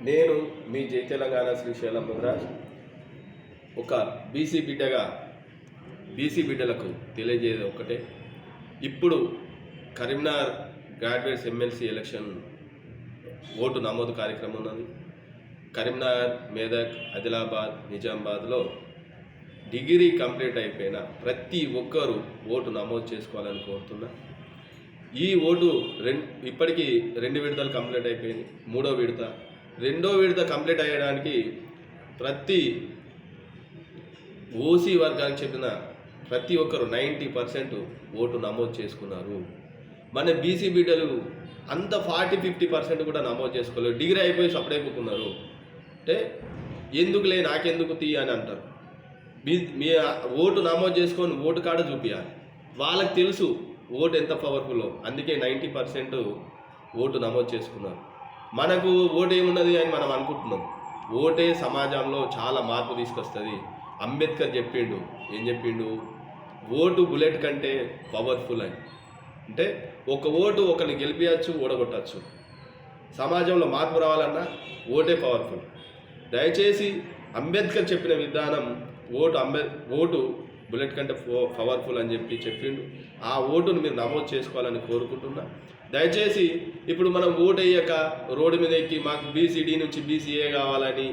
నేను మీ జై తెలంగాణ శ్రీశైలం ముద్రాజ్. ఒక బీసీ బిడ్డలకు తెలియజేది ఒకటే. ఇప్పుడు Karimnagar graduates MLC election vote నమోదు కార్యక్రమం ఉన్నది. కరీంనగర్, మెదక్, ఆదిలాబాద్, నిజామాబాద్లో డిగ్రీ కంప్లీట్ అయిపోయిన ప్రతి ఒక్కరూ ఓటు నమోదు చేసుకోవాలని కోరుతున్నా. ఈ ఓటు ఇప్పటికీ 2 విడతలు కంప్లీట్ అయిపోయింది. 3వ విడత, 2వ విడత కంప్లీట్ అయ్యడానికి ప్రతి ఓసీ వర్గానికి చెప్పిన ప్రతి ఒక్కరు 90% ఓటు నమోదు చేసుకున్నారు. మన బీసీ బిడ్డలు అంత 40-50% కూడా నమోదు చేసుకోలేదు. డిగ్రీ అయిపోయి సపడైపోతున్నారు. అంటే ఎందుకులే నాకెందుకు అని అంటారు. మీ ఓటు నమోదు చేసుకొని ఓటు కార్డు చూపించాలి. వాళ్ళకి తెలుసు ఓటు ఎంత పవర్ఫుల్లో. అందుకే 90% ఓటు నమోదు చేసుకున్నారు. మనకు ఓటు ఏమున్నది అని మనం అనుకుంటున్నాం. ఓటే సమాజంలో చాలా మార్పు తీసుకొస్తుంది. అంబేద్కర్ చెప్పిండు, ఏం చెప్పిండు? ఓటు బుల్లెట్ కంటే పవర్ఫుల్ అని. అంటే ఒక ఓటు ఒకరిని గెలిపించచ్చు, ఓడగొట్టచ్చు. సమాజంలో మార్పు రావాలన్నా ఓటే పవర్ఫుల్. దయచేసి అంబేద్కర్ చెప్పిన విధానం ఓటు బుల్లెట్ కంటే పవర్ఫుల్ అని చెప్పిండు. ఆ ఓటును మీరు నమోదు చేసుకోవాలని కోరుకుంటున్నా. దయచేసి ఇప్పుడు మనం ఓటు వేయక రోడ్డు మీద ఎక్కి మాకు బీసీడీ నుంచి బీసీఏ కావాలని,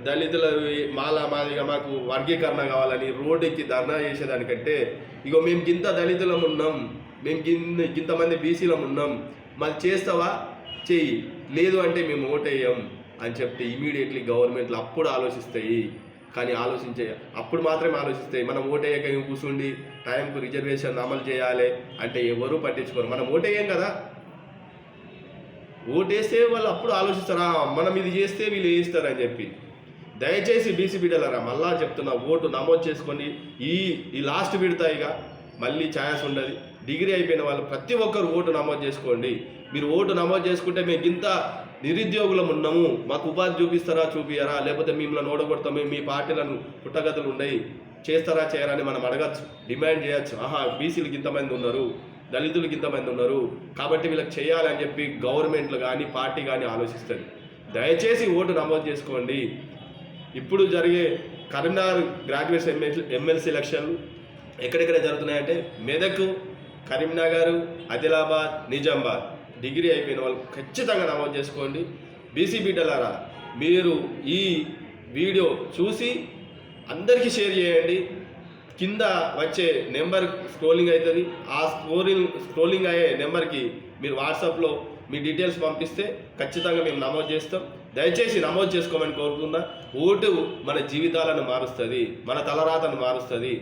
దళితుల మాదిగా మాకు వర్గీకరణ కావాలని రోడ్డు ఎక్కి ధర్నా చేసేదానికంటే, ఇగో మేము గింత దళితులం ఉన్నాం, మేము గింతమంది బీసీలం ఉన్నాం, మాది చేస్తావా చెయ్యి, లేదు అంటే మేము ఓటు వేయం అని చెప్తే ఇమీడియట్లీ గవర్నమెంట్లు అప్పుడు ఆలోచిస్తాయి. కానీ అప్పుడు మాత్రమే ఆలోచిస్తాయి. మనం ఓటేయక కూర్చుండి టైంకు రిజర్వేషన్ అమలు చేయాలి అంటే ఎవరూ పట్టించుకోరు. మనం ఓటేయం కదా, ఓటేస్తే వాళ్ళు అప్పుడు ఆలోచిస్తారా మనం ఇది చేస్తే వీళ్ళు వేయిస్తారని చెప్పి. దయచేసి బీసీ బిడ్డలరా, మళ్ళా చెప్తున్నా, ఓటు నమోదు చేసుకొని ఈ లాస్ట్ విడతాయిగా మళ్ళీ ఛాన్స్ ఉండదు. డిగ్రీ అయిపోయిన వాళ్ళు ప్రతి ఒక్కరు ఓటు నమోదు చేసుకోండి. మీరు ఓటు నమోదు చేసుకుంటే మేము ఇంత నిరుద్యోగులం ఉన్నాము, మాకు ఉపాధి చూపియరా, లేకపోతే మిమ్మల్ని ఓడగొడతాము, మీ పార్టీలను పుట్టగతులు ఉన్నాయి, చేస్తారా చేయరా అని మనం అడగచ్చు, డిమాండ్ చేయొచ్చు. బీసీలకు ఇంతమంది ఉన్నారు, దళితులకు ఇంతమంది ఉన్నారు, కాబట్టి వీళ్ళకి చేయాలని చెప్పి గవర్నమెంట్లు కానీ పార్టీ కానీ ఆలోచిస్తుంది. దయచేసి ఓటు నమోదు చేసుకోండి. ఇప్పుడు జరిగే కరీంనగర్ గ్రాడ్యుయేట్స్ ఎమ్మెల్సీ ఎలక్షన్లు ఎక్కడెక్కడ జరుగుతున్నాయంటే మెదక్, కరీంనగర్, ఆదిలాబాద్, నిజామాబాద్. డిగ్రీ అయిపోయిన వాళ్ళు ఖచ్చితంగా నమోదు చేసుకోండి. బీసీ బిడ్డలారా, మీరు ఈ వీడియో చూసి అందరికీ షేర్ చేయండి. కింద వచ్చే నెంబర్ స్క్రోలింగ్ అవుతుంది. ఆ స్క్రోలింగ్ అయ్యే నెంబర్కి మీరు వాట్సాప్లో మీ డీటెయిల్స్ పంపిస్తే ఖచ్చితంగా మేము నమోదు చేస్తాం. దయచేసి నమోదు చేసుకోమని కోరుతున్నా. ఓటు మన జీవితాలను మారుస్తుంది, మన తలరాతను మారుస్తుంది.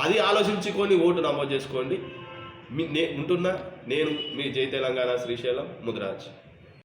అది ఆలోచించుకొని ఓటు నమోదు చేసుకోండి. ఉంటున్నా. నేను మీ జై తెలంగాణ శ్రీశైలం ముద్రాజ్.